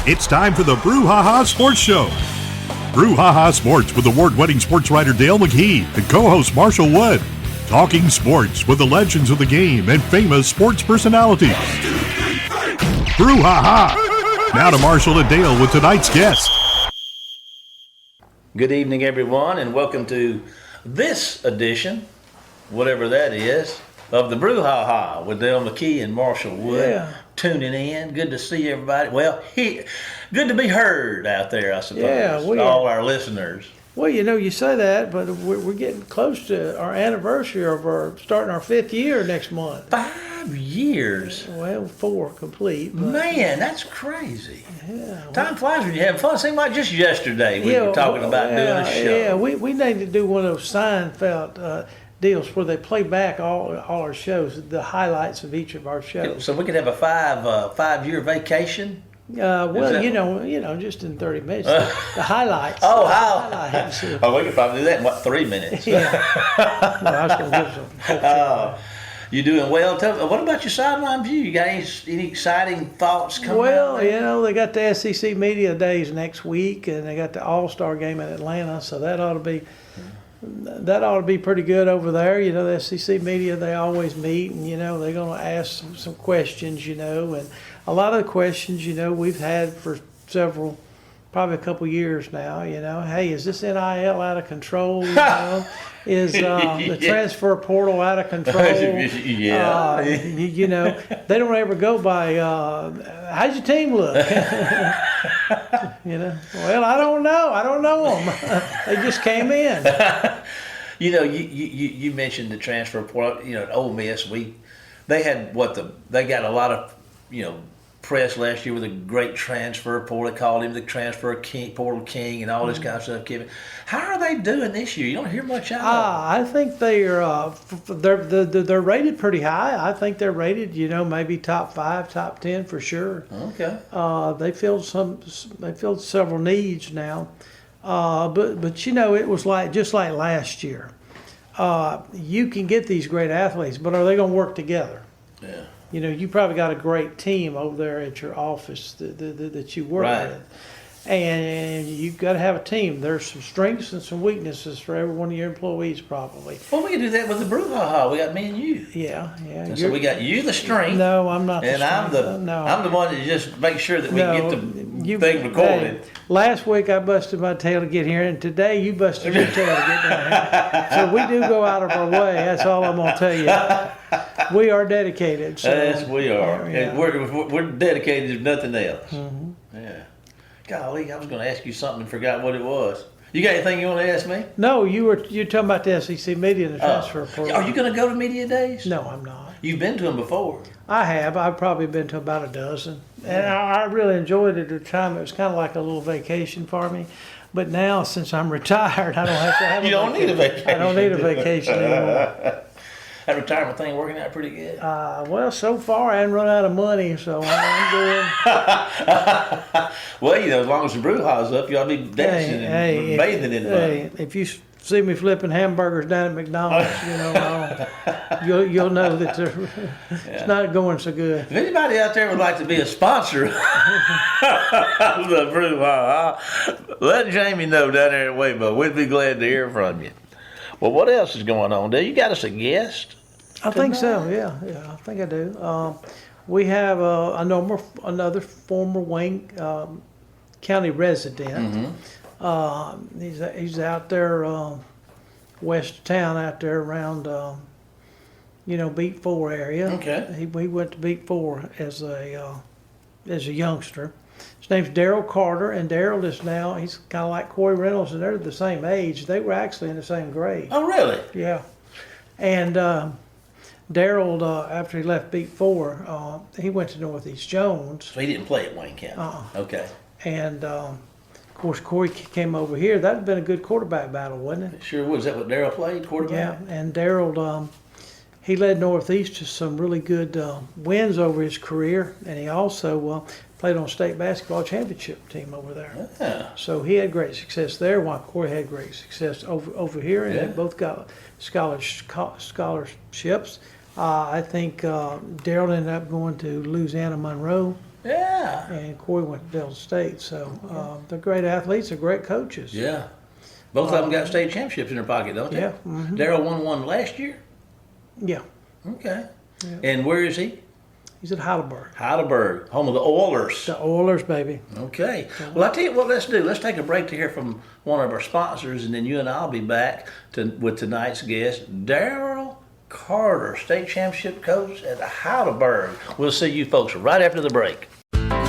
It's time for the Brouhaha Sports Show. Brouhaha Sports with award-winning sports writer Dale McKee and co-host Marshall Wood. Talking sports with the legends of the game and famous sports personalities. Brouhaha! Now to Marshall and Dale with tonight's guest. Good evening, everyone, and welcome to this edition, whatever that is, of the Brouhaha with Dale McKee and Marshall Wood. Yeah. Tuning in. Good to see everybody. Well, good to be heard out there, I suppose. Yeah, all our listeners. Well, you know, you say that, but we're getting close to our anniversary of starting our 5th year next month. 5 years. Well, 4 complete. But Man, that's crazy. Yeah. Time flies when you're having fun. It seemed like just yesterday we were talking about doing a show. Yeah, we need to do one of those Seinfeld deals where they play back all our shows, the highlights of each of our shows. So we could have a 5-year vacation. Well, you know, just in 30 minutes. The highlights. Oh, the how? highlights. Oh, we could probably do that in, 3 minutes? Yeah. No, I was going to give some. You doing well? What about your sideline view? You got any exciting thoughts coming Well, out there? you know, they got the SEC Media Days next week, and they got the All-Star game in Atlanta, so that ought to be pretty good over there. You know, the SEC Media, they always meet, and, you know, they're going to ask some questions, you know, and a lot of the questions, you know, we've had for probably a couple years now, you know. Hey, is this NIL out of control, you know? Is the transfer portal out of control? Yeah. You know, they don't ever go by, how's your team look? You know, well, I don't know them. They just came in. You know, you mentioned the transfer portal. You know, at Ole Miss, they got a lot of, you know, press last year with a great transfer portal. They called him the portal king and all this kind of stuff. Kevin, how are they doing this year? You don't hear much out of them. I think they're rated pretty high. I think they're rated, you know, maybe top 5, top 10 for sure. Okay. They filled several needs now, but you know, it was just like last year. You can get these great athletes, but are they going to work together? Yeah. You know, you probably got a great team over there at your office that you work Right. with. And you've got to have a team. There's some strengths and some weaknesses for every one of your employees, probably. Well, we can do that with the Brouhaha. We got me and you. Yeah. And so we got you the strength. No, I'm not. And I'm the one that just makes sure that we get the thing recorded. Hey, last week I busted my tail to get here, and today you busted your tail to get down here. So we do go out of our way. That's all I'm gonna tell you. We are dedicated. So, Yes, we are. Yeah. And we're dedicated to nothing else. Mm-hmm. Yeah. Golly, I was going to ask you something and forgot what it was. You got anything you want to ask me? No, you're talking about the SEC Media and the transfer portal. Are you going to go to media days? No, I'm not. You've been to them before. I have. I've probably been to about a dozen. And I really enjoyed it at the time. It was kind of like a little vacation for me. But now, since I'm retired, I don't have to have You don't need a vacation. I don't need a vacation anymore. That retirement thing working out pretty good. Well, so far I haven't run out of money, so I'm doing. Well, you know, as long as the Brouhaha's up, you ought to be dancing and bathing in the money. If you see me flipping hamburgers down at McDonald's, you know, you'll know that it's not going so good. If anybody out there would like to be a sponsor of the Brouhaha, let Jamie know down there at Waybo. We'd be glad to hear from you. Well, what else is going on there? You got us a guest? I think so. Yeah, I think I do. We have another former Wayne County resident. Mm-hmm. He's out there west of town, out there around Beat 4 area. Okay. We went to Beat 4 as a youngster. His name's Darryl Carter, and Darryl he's kind of like Corey Reynolds, and they're the same age. They were actually in the same grade. Oh, really? Yeah. And Darryl, after he left Beat 4, he went to Northeast Jones. So he didn't play at Wayne County? Okay. And, of course, Corey came over here. That would have been a good quarterback battle, wouldn't it? It sure was. Is that what Darryl played, quarterback? Yeah, and Darryl, he led Northeast to some really good wins over his career, and he also played on state basketball championship team over there. Yeah. So he had great success there, while Corey had great success over here, and they both got scholarships. I think Darryl ended up going to Louisiana Monroe Yeah. And Corey went to Delta State. So they're great athletes. They're great coaches. Yeah. Both of them got state championships in their pocket, don't they? Yeah. Mm-hmm. Darryl won one last year. Yeah. Okay. Yeah. And where is he? He's at Heidelberg. Heidelberg, home of the Oilers. The Oilers, baby. Okay. Well, I tell you what, let's do. Let's take a break to hear from one of our sponsors, and then you and I'll be back with tonight's guest, Darryl Carter, state championship coach at Heidelberg. We'll see you folks right after the break.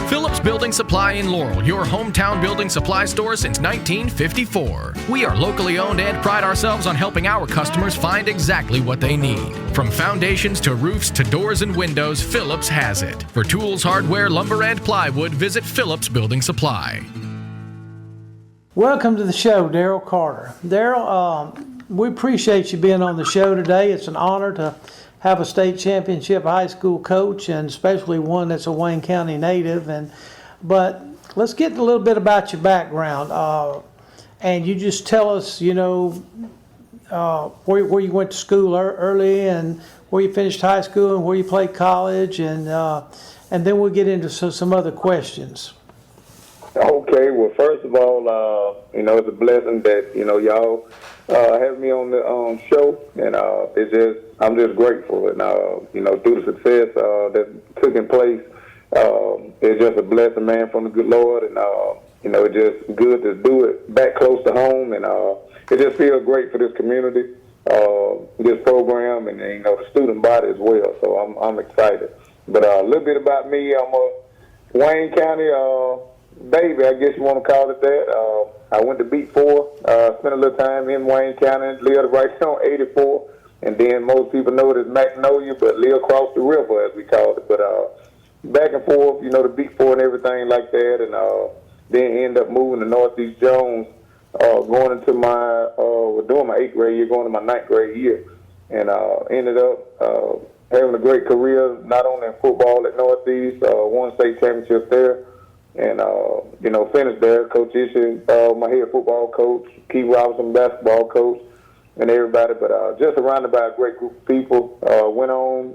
Phillips Building Supply in Laurel, your hometown building supply store since 1954. We are locally owned and pride ourselves on helping our customers find exactly what they need. From foundations to roofs to doors and windows, Phillips has it. For tools, hardware, lumber, and plywood, visit Phillips Building Supply. Welcome to the show, Darryl Carter. Darryl, we appreciate you being on the show today. It's an honor to have a state championship high school coach, and especially one that's a Wayne County native. But let's get a little bit about your background, and you just tell us, where you went to school early, and where you finished high school, and where you played college, and then we'll get into some other questions. Okay, well, first of all, it's a blessing that, y'all have me on the show, and I'm just grateful. And, through the success that's taking place, it's just a blessing, man, from the good Lord. And, it's just good to do it back close to home. And it just feels great for this community, this program, and, the student body as well. So I'm excited. But a little bit about me, I'm a Wayne County baby, I guess you want to call it that. I went to Beat 4, spent a little time in Wayne County, lived right on 84, and then most people know it as Magnolia, but live across the river, as we call it. But back and forth, to Beat 4 and everything like that, and then end up moving to Northeast Jones, going into doing my 8th grade year, going to my 9th grade year, and ended up having a great career, not only in football at Northeast, won state championship there, and, finished there. Coach Ishii, my head football coach, Keith Robinson, basketball coach, and everybody. But just surrounded by a great group of people. Went on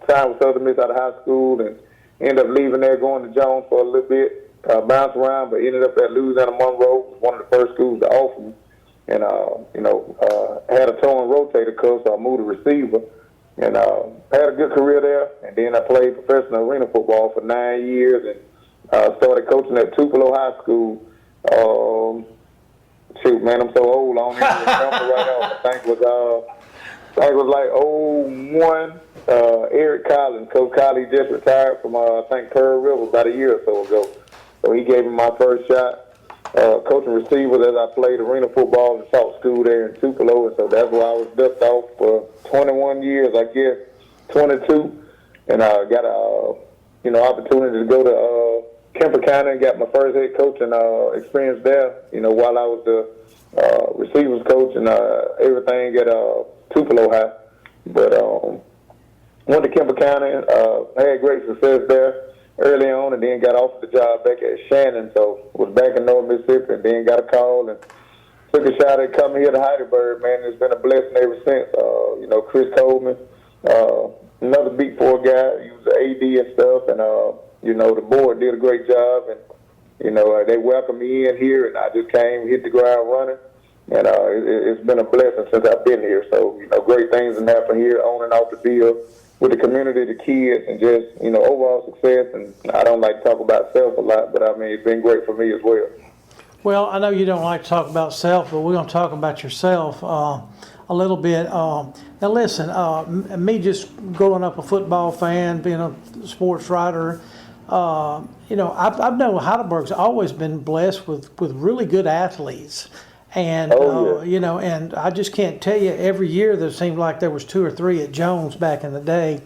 time with Southern Miss out of high school and ended up leaving there, going to Jones for a little bit. Bounced around, but ended up at Louisiana Monroe, one of the first schools to offer me. And, had a toe and rotator cuff, so I moved to receiver. And had a good career there. And then I played professional arena football for 9 years, and started coaching at Tupelo High School. Shoot, man, I'm so old. I don't even remember right now. I think it was like 01. Eric Collins, Coach Collins, just retired from Pearl River about a year or so ago. So he gave me my first shot coaching receivers as I played arena football and taught school there in Tupelo. And so that's where I was ducked off for 21 years, I guess, 22, and I got a opportunity to go to Kemper County and got my first head coaching experience there, while I was the receivers coach and everything at Tupelo High. But went to Kemper County, had great success there early on, and then got offered the job back at Shannon. So was back in North Mississippi, and then got a call and took a shot at coming here to Heidelberg. Man, it's been a blessing ever since. Chris Coleman, another Beat 4 guy, he was the AD and stuff, and the board did a great job, and they welcomed me in here, and I just came, hit the ground running, and it's been a blessing since I've been here. So great things have happened here on and off the field with the community, the kids, and just overall success. And I don't like to talk about self a lot, but I mean it's been great for me as well. Well, I know you don't like to talk about self, but we're going to talk about yourself a little bit. Now, listen, me just growing up a football fan, being a sports writer, I've known Heidelberg's always been blessed with really good athletes. And, and I just can't tell you, every year there seemed like there was 2 or 3 at Jones back in the day.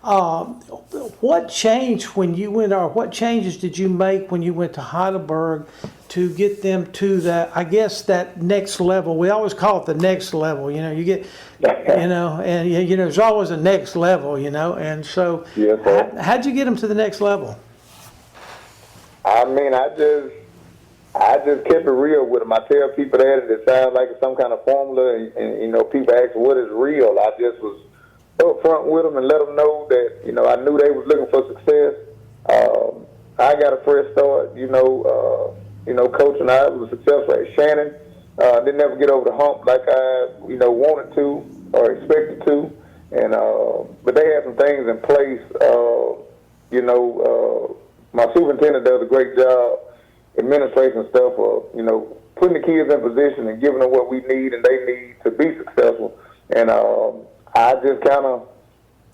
What changed when you went, or what changes did you make when you went to Heidelberg to get them to that next level? We always call it the next level. You get, there's always a next level, and so yes, how'd you get them to the next level? I mean, I just kept it real with them. I tell people that, and it sounds like it's some kind of formula, and people ask, what is real? I just was up front with them and let them know that, I knew they was looking for success, I got a fresh start. Coach and I was successful at Shannon. Didn't ever get over the hump like I, wanted to or expected to. And but they had some things in place. My superintendent does a great job administrating stuff of, putting the kids in position and giving them what we need and they need to be successful. And I just kind of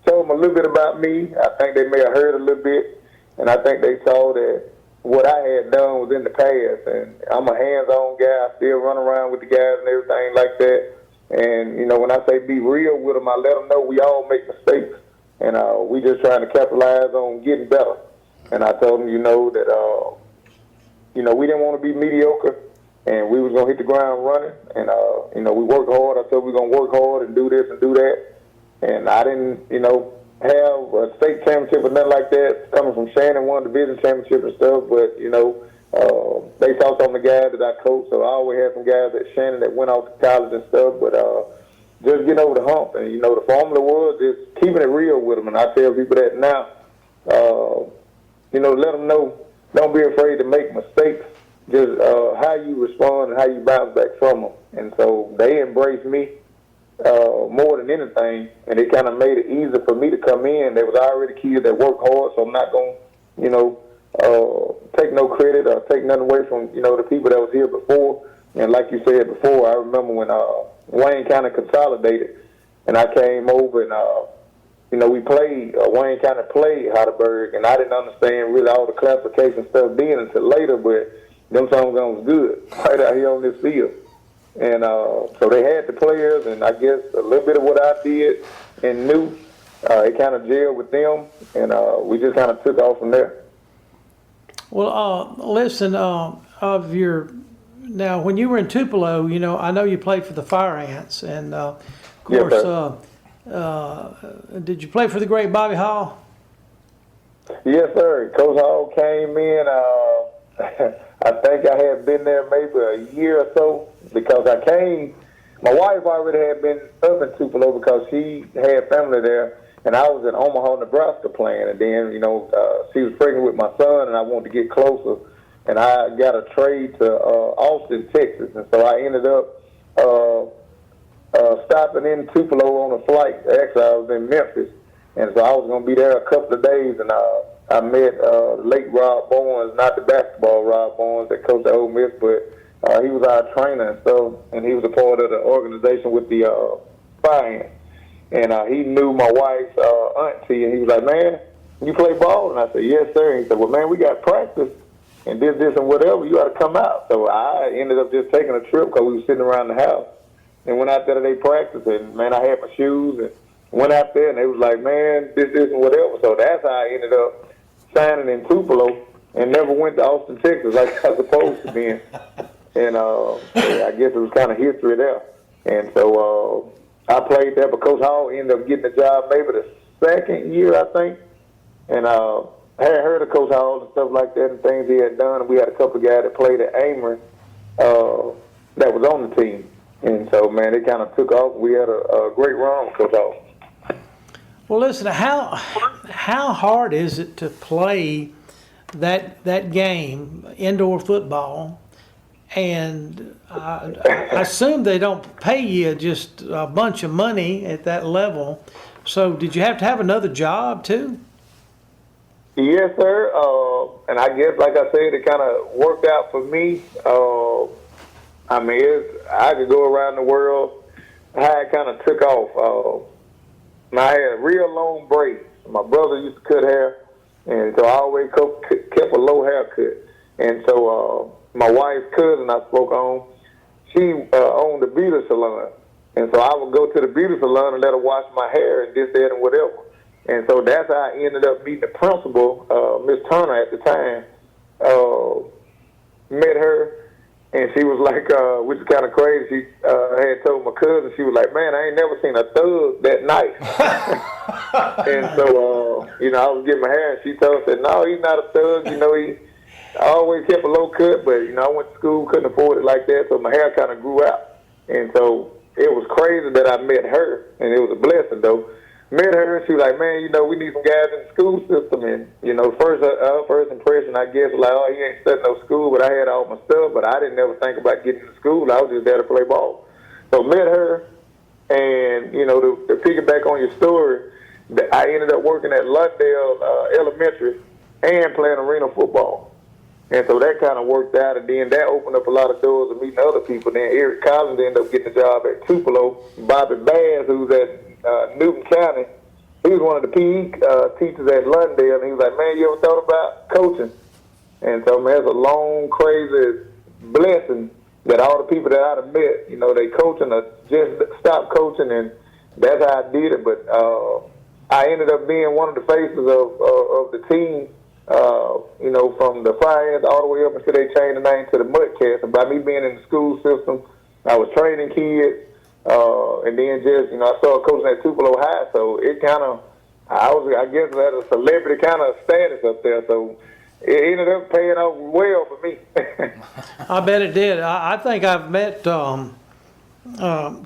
told them a little bit about me. I think they may have heard a little bit, and I think they saw that what I had done was in the past. And I'm a hands-on guy. I still run around with the guys and everything like that. And, when I say be real with them, I let them know we all make mistakes. And we just trying to capitalize on getting better. And I told them, that, we didn't want to be mediocre. And we was going to hit the ground running. And, we worked hard. I told we were going to work hard and do this and do that. And I didn't, have a state championship or nothing like that. Coming from Shannon, won the division championship and stuff. But, they saw some of the guys that I coached. So I always had some guys at Shannon that went off to college and stuff. But just getting over the hump. And, the formula was just keeping it real with them. And I tell people that now, let them know, don't be afraid to make mistakes. Just how you respond and how you bounce back from them. And so they embraced me more than anything, and it kind of made it easier for me to come in. There was already kids that work hard, so I'm not going to, take no credit or take nothing away from, the people that was here before. And like you said before, I remember when Wayne kind of consolidated, and I came over and, we played, Wayne kind of played Heidelberg, and I didn't understand really all the classification stuff then until later, but them songs was good right out here on this field. And so they had the players, and I guess a little bit of what I did and knew, it kind of gelled with them, and we just kind of took off from there. Well, listen, now when you were in Tupelo, I know you played for the Fire Ants, and of course, yes, did you play for the great Bobby Hall? Yes, sir. Coach Hall came in. I think I had been there maybe a year or so because I came. My wife already had been up in Tupelo because she had family there, and I was in Omaha, Nebraska playing. And then, she was pregnant with my son, and I wanted to get closer. And I got a trade to Austin, Texas. And so I ended up stopping in Tupelo on a flight. Actually, I was in Memphis. And so I was going to be there a couple of days, and I met late Rob Barnes, not the basketball Rob Barnes that coached at Ole Miss, but he was our trainer and stuff, and he was a part of the organization with the Fire Ants. And he knew my wife's auntie, and he was like, man, you play ball? And I said, yes, sir. And he said, well, man, we got practice, and this, and whatever, you got to come out. So I ended up just taking a trip because we were sitting around the house, and went out there to their practice, and, man, I had my shoes, and went out there, and they was like, man, this, and whatever. So that's how I ended up signing in Tupelo and never went to Austin, Texas like I was supposed to be. And I guess it was kind of history there. And so I played there, but Coach Hall ended up getting the job maybe the second year, I think. And I had heard of Coach Hall and stuff like that and things he had done. And we had a couple of guys that played at Amory that was on the team. And so, man, it kind of took off. We had a great run with Coach Hall. Well, listen, how hard is it to play that game, indoor football, and I assume they don't pay you just a bunch of money at that level. So did you have to have another job too? Yes, sir. And I guess, like I said, it kind of worked out for me. I mean, I could go around the world. How it kind of took off. I had real long braids. My brother used to cut hair, and so I always kept a low haircut. And so my wife's cousin I spoke on, she owned a beauty salon. And so I would go to the beauty salon and let her wash my hair and this, that, and whatever. And so that's how I ended up meeting the principal, Miss Turner at the time. Met her, and she was like, which is kind of crazy. She had told my cousin, she was like, man, I ain't never seen a thug that nice. And so, I was getting my hair, and she told me, no, he's not a thug. He always kept a low cut, but, I went to school, couldn't afford it like that, so my hair kind of grew out. And so it was crazy that I met her, and it was a blessing, though. met her, she was like, man, we need some guys in the school system. And, first impression, I guess, was like, oh, he ain't studying no school, but I had all my stuff, but I didn't never think about getting to school. I was just there to play ball. So met her, and, to piggyback on your story, I ended up working at Lundale Elementary and playing arena football. And so that kind of worked out, and then that opened up a lot of doors of meeting other people. Then Eric Collins ended up getting a job at Tupelo. Bobby Bass, who's at Newton County, he was one of the PE teachers at Lundale, and he was like, man, you ever thought about coaching? And so, man, it's a long, crazy blessing that all the people that I'd have met, they coaching or just stopped coaching, and that's how I did it. But I ended up being one of the faces of the team, from the Fireheads all the way up until they changed the name to the Mudcats. And by me being in the school system, I was training kids, and then just, I started coaching at Tupelo High, so it kind of, I guess, at a celebrity kind of status up there, so it ended up paying off well for me. I bet it did. I think I've met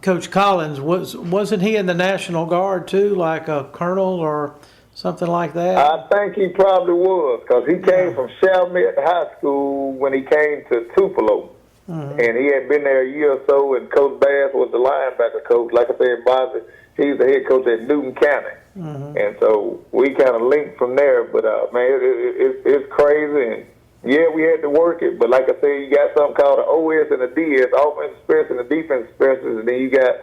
Coach Collins. Wasn't he in the National Guard too, like a colonel or something like that? I think he probably was, because he came from Chalmette High School when he came to Tupelo. Mm-hmm. And he had been there a year or so, and Coach Bass was the linebacker coach. Like I said, Bobby, he's the head coach at Newton County. Mm-hmm. And so we kind of linked from there. But, man, it's crazy. And, yeah, we had to work it. But like I said, you got something called an OS and a DS, offensive specialist and a defensive specialist. And then you got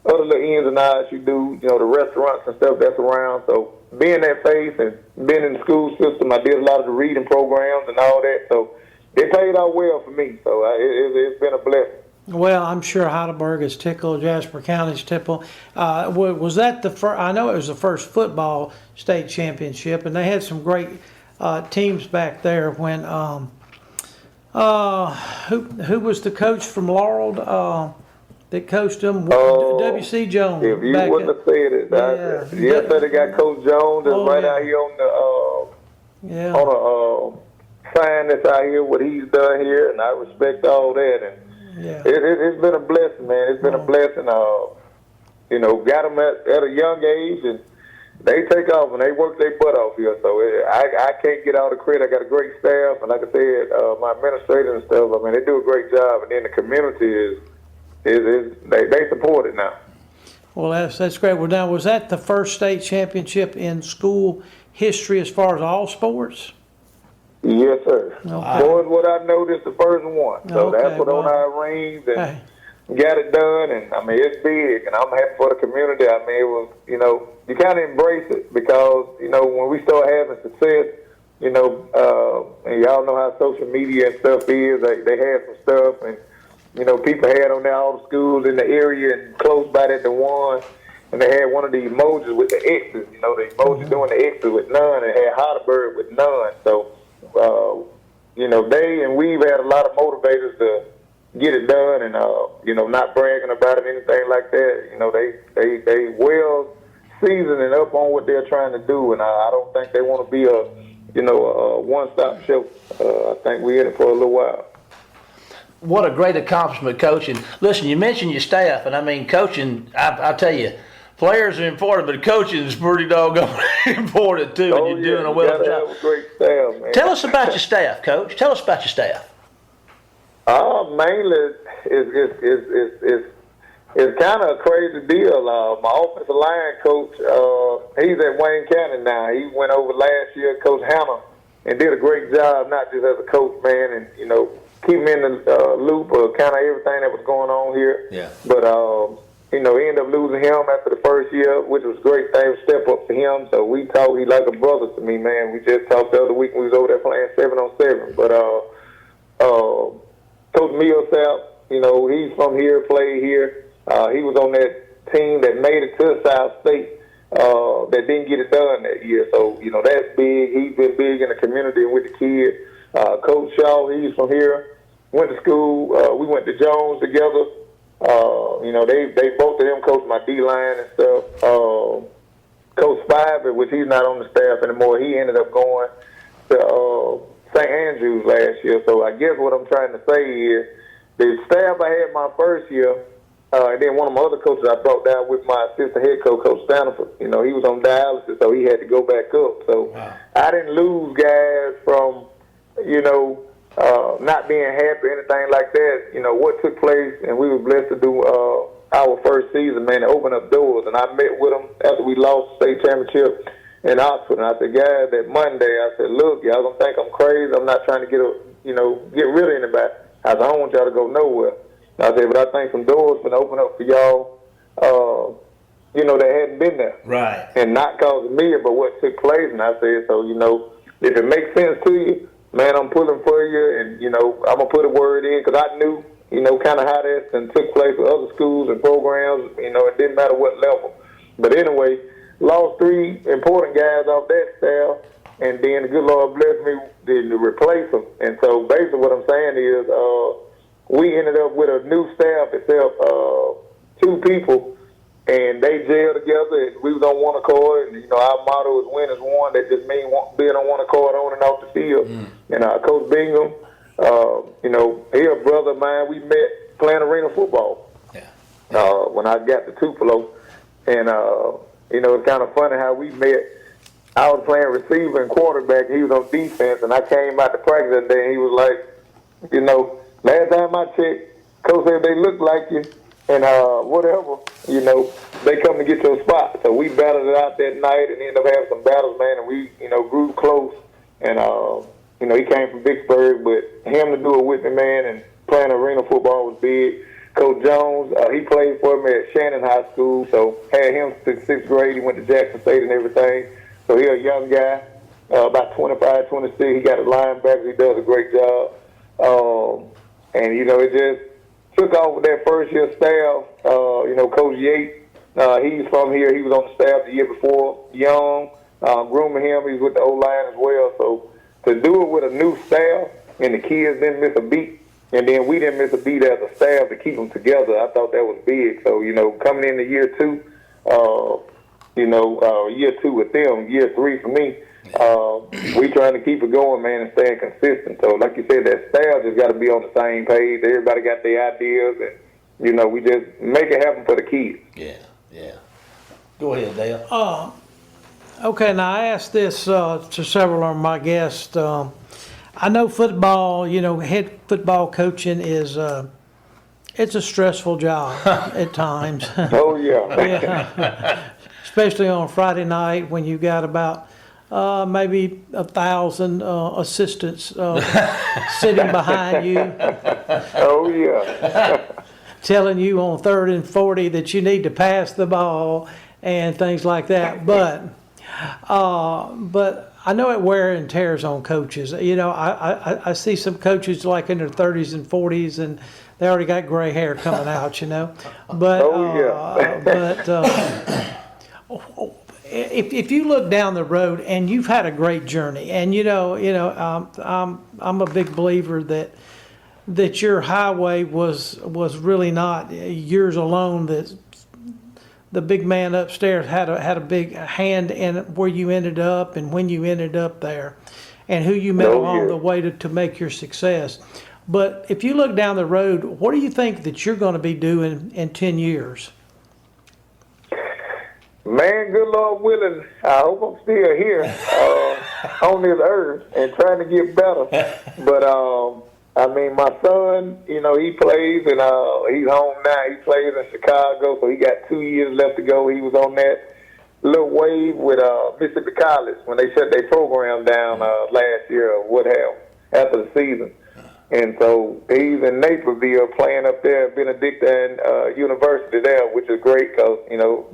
other little ins and outs you do, the restaurants and stuff that's around. So being that face and being in the school system, I did a lot of the reading programs and all that. So it paid out well for me. So it's been a blessing. Well, I'm sure Heidelberg is tickled, Jasper County's tickled. Was that the first? I know it was the first football state championship, and they had some great teams back there. When who was the coach from Laurel that coached them? W.C. Jones. If you wouldn't have said it, yes, sir, they got Coach Jones that's out here on the sign that's out here, what he's done here, and I respect all that. And it's been a blessing, man. It's been a blessing. Got them at a young age, and they take off and they work their butt off here. So I can't get all the credit. I got a great staff, and like I said, my administrator and stuff. I mean, they do a great job, and then the community they support it now. Well, that's great. Well, now, was that the first state championship in school history as far as all sports? Yes, sir. Okay. Boys, what I noticed, the first one. So that's what on our rings and got it done. And, I mean, it's big, and I'm happy for the community. I mean, it was, you kind of embrace it because, when we start having success, and y'all know how social media and stuff is. They had some stuff, and, people had on there all the schools in the area and close by that the one. And they had one of the emojis with the X's, the emoji doing the X's with none, and had Heidelberg with none. So, they and we've had a lot of motivators to get it done, and not bragging about it, anything like that. They well seasoned and up on what they're trying to do, and I don't think they want to be a one-stop show. I think we're in it for a little while. What a great accomplishment, Coach. And listen, you mentioned your staff, and I mean, coaching. I tell you, players are important, but coaching is pretty doggone important too. And you're doing a well job. Have a great staff, man. Tell us about your staff, Coach. Tell us about your staff. Mainly, it's kind of a crazy deal. My offensive line coach, he's at Wayne County now. He went over last year, Coach Hannah, and did a great job, not just as a coach, man, and keep me in the loop of kind of everything that was going on here. Yeah. But ended up losing him after the first year, which was a great thing to step up for him. So we talked. He's like a brother to me, man. We just talked the other week when we was over there playing 7-on-7. But Coach Millsap, he's from here, played here. He was on that team that made it to South State that didn't get it done that year. So, that's big. He's been big in the community and with the kids. Coach Shaw, he's from here. Went to school. We went to Jones together. They both of them coached my D-line and stuff. Coach Spivey, which he's not on the staff anymore, he ended up going to St. Andrews last year. So I guess what I'm trying to say is the staff I had my first year, And then one of my other coaches I brought down with my assistant head coach, Coach Stanford. He was on dialysis, so he had to go back up. So I didn't lose guys from, not being happy or anything like that. What took place, and we were blessed to do our first season, man, to open up doors. And I met with them after we lost the state championship in Oxford. And I said, guys, that Monday, I said, look, y'all gonna think I'm crazy. I'm not trying to get rid of anybody. I said, I don't want y'all to go nowhere. I said, but I think some doors going to open up for y'all, that hadn't been there. Right. And not cause of me, but what took place. And I said, so, if it makes sense to you, man, I'm pulling for you. And, I'm going to put a word in because I knew, kind of how this and took place with other schools and programs. It didn't matter what level. But anyway, lost 3 important guys off that staff. And then the good Lord blessed me to replace them. And so basically what I'm saying is, we ended up with a new staff except 2 people, and they gelled together, and we was on one accord. And our motto is "Win is one." That just means being on one accord on and off the field. And Coach Bingham, he a brother of mine. We met playing arena football. When I got to Tupelo, and it's kind of funny how we met. I was playing receiver and quarterback. And he was on defense, and I came out to practice that day, and he was like, last time I checked, Coach said they look like you, and whatever, they come to get your spot. So we battled it out that night and ended up having some battles, man, and we, grew close. And, he came from Vicksburg, but him to do it with me, man, and playing arena football was big. Coach Jones, he played for me at Shannon High School, so had him since 6th grade. He went to Jackson State and everything. So he a young guy, about 25, 26. He got a linebacker. He does a great job. And, it just took off with that first year staff. Coach Yates, he's from here. He was on the staff the year before. Young, grooming him. He's with the O-line as well. So to do it with a new staff and the kids didn't miss a beat, and then we didn't miss a beat as a staff to keep them together, I thought that was big. So, coming into year 2, year 2 with them, year 3 for me, we trying to keep it going, man, and staying consistent. So, like you said, that staff just got to be on the same page. Everybody got their ideas, and we just make it happen for the kids. Yeah. Go ahead, Dale. Okay, now I asked this to several of my guests. I know football, head football coaching is it's a stressful job at times. Oh yeah. Yeah. Especially on Friday night when you got about maybe 1,000 assistants sitting behind you. Oh yeah. Telling you on 3rd and 40 that you need to pass the ball and things like that. But I know it wear and tears on coaches. I see some coaches like in their 30s and 40s, and they already got gray hair coming out. But if you look down the road and you've had a great journey, and I'm a big believer that your highway was really not yours alone. That the big man upstairs had a big hand in where you ended up and when you ended up there, and who you met along the way to make your success. But if you look down the road, what do you think that you're going to be doing in 10 years? Man, good Lord willing, I hope I'm still here on this earth and trying to get better. But my son, he plays and he's home now. He plays in Chicago, so he got 2 years left to go. He was on that little wave with Mississippi College when they shut their program down last year or what have after the season. And so he's in Naperville playing up there at Benedictine University there, which is great because,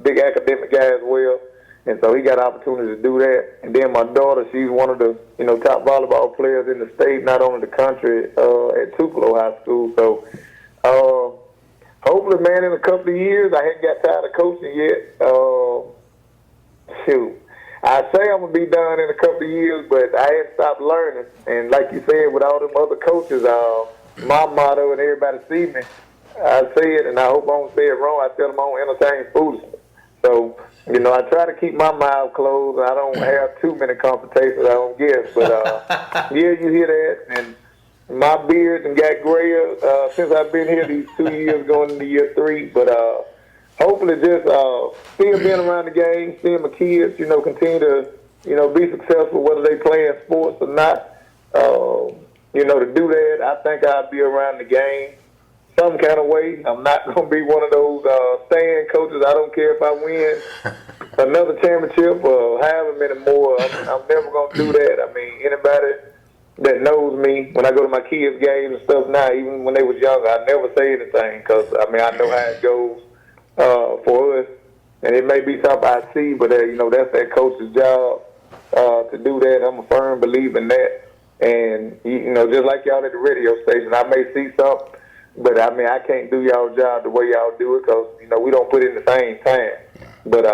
big academic guy as well. And so he got an opportunity to do that. And then my daughter, she's one of the, top volleyball players in the state, not only the country, at Tupelo High School. So hopefully, man, in a couple of years, I hadn't got tired of coaching yet. I say I'm going to be done in a couple of years, but I hadn't stopped learning. And like you said, with all them other coaches, my motto, and everybody see me, I say it, and I hope I don't say it wrong. I tell them I don't entertain foolishness. So, I try to keep my mouth closed. I don't have too many confrontations, I don't guess. But, yeah, you hear that. And, my beard and got grayer since I've been here these 2 years going into year 3. But hopefully just still being around the game, seeing my kids, continue to, be successful whether they playing sports or not. To do that, I think I'll be around the game some kind of way. I'm not going to be one of those staying coaches. I don't care if I win another championship or however many more. I'm never going to do that. I mean, anybody that knows me, when I go to my kids' games and stuff now, even when they was younger, I never say anything because, I know how it goes for us. And it may be something I see, but, that's that coach's job to do that. I'm a firm believer in that. And, just like y'all at the radio station, I may see something, but, I can't do y'all's job the way y'all do it because, we don't put in the same time. But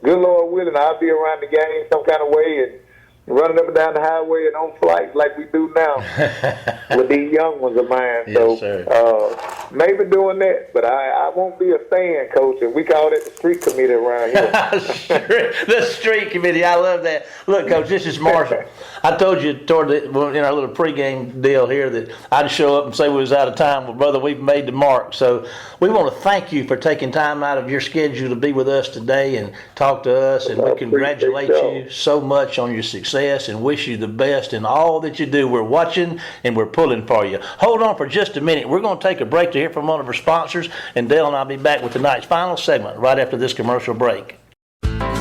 good Lord willing, I'll be around the game some kind of way and running up and down the highway and on flights like we do now with these young ones of mine. Yes, so maybe doing that, but I won't be a staying coach, and we call it the street committee around here. The street committee, I love that. Look, Coach, this is Marshall. I told you in our little pregame deal here that I'd show up and say we was out of time. Well, brother, we've made the mark. So we want to thank you for taking time out of your schedule to be with us today and talk to us, and we congratulate you so much on your success and wish you the best in all that you do. We're watching and we're pulling for you. Hold on for just a minute. We're going to take a break to hear from one of our sponsors, and Dale and I'll be back with tonight's final segment right after this commercial break.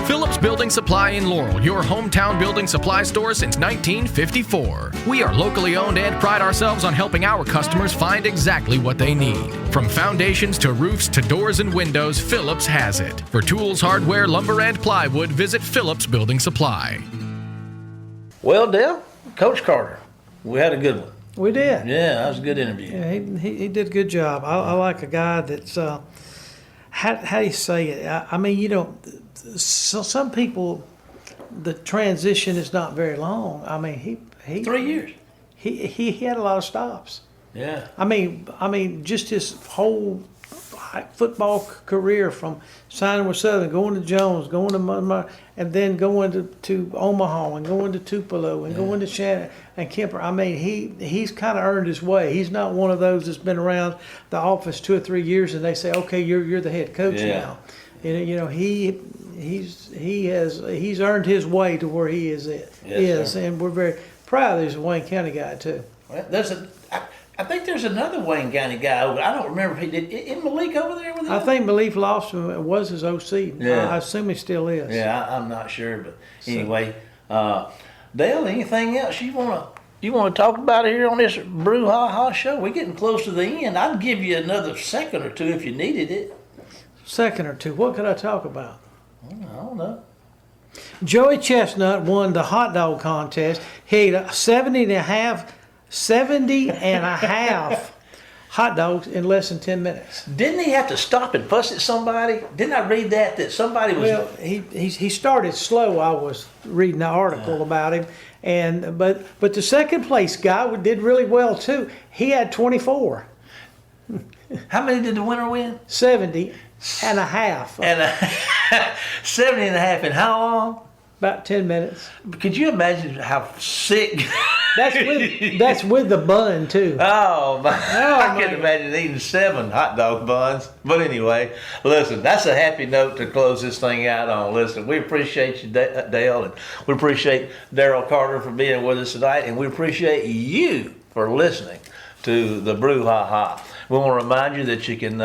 Phillips Building Supply in Laurel, your hometown building supply store since 1954. We are locally owned and pride ourselves on helping our customers find exactly what they need. From foundations to roofs to doors and windows, Phillips has it. For tools, hardware, lumber, and plywood, visit Phillips Building Supply. Well, Dale, Coach Carter, we had a good one. We did. Yeah, that was a good interview. Yeah, he did a good job. I like a guy that's, how do you say it? So some people, the transition is not very long. He 3 years. He had a lot of stops. Yeah. Just his whole football career, from signing with Southern, going to Jones, going to and then going to Omaha and going to Tupelo and going to Shannon and Kemper. He's kind of earned his way. He's not one of those that's been around the office 2 or 3 years and they say, okay, you're the head coach now. He's earned his way to where he is, and we're very proud that he's a Wayne County guy too. Well, I think there's another Wayne County guy over. I don't remember if he did. Isn't Malik over there with him? I think Malik Lofton was his OC. Yeah. I assume he still is. Yeah, I'm not sure, but anyway, Dale, anything else you want to talk about here on this Brouhaha show? We're getting close to the end. I'd give you another second or two if you needed it. Second or two. What could I talk about? I don't know. Joey Chestnut won the hot dog contest. He ate 70 and a half hot dogs in less than 10 minutes. Didn't he have to stop and fuss at somebody? Didn't I read that somebody was... Well, he started slow. I was reading the article about him. But the second place guy did really well too. He had 24. How many did the winner win? 70 and a half. 70 and a half in how long? About 10 minutes. Could you imagine how sick... That's with the bun too. Oh my! I can't imagine eating 7 hot dog buns. But anyway, listen, that's a happy note to close this thing out on. Listen, we appreciate you, Dale, and we appreciate Darryl Carter for being with us tonight, and we appreciate you for listening to the Brouhaha. We want to remind you that you can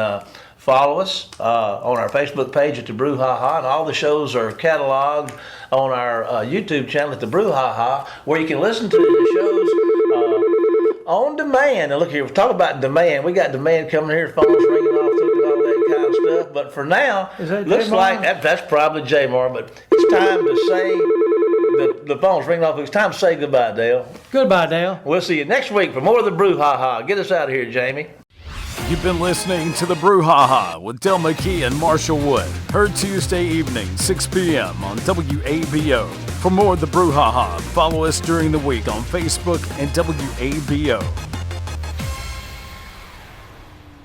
follow us on our Facebook page at the Brouhaha, and all the shows are cataloged on our YouTube channel at the Brouhaha, where you can listen to the shows on demand. And look here, we're talking about demand. We got demand coming here, phones ringing off, and all that kind of stuff. But for now, looks like that's probably J-Mar, but it's time to say, the phone's ringing off. It's time to say goodbye, Dale. Goodbye, Dale. We'll see you next week for more of the Brouhaha. Get us out of here, Jamie. You've been listening to the Brouhaha with Del McKee and Marshall Wood. Heard Tuesday evening, 6 p.m. on WABO. For more of the Brouhaha, follow us during the week on Facebook and WABO.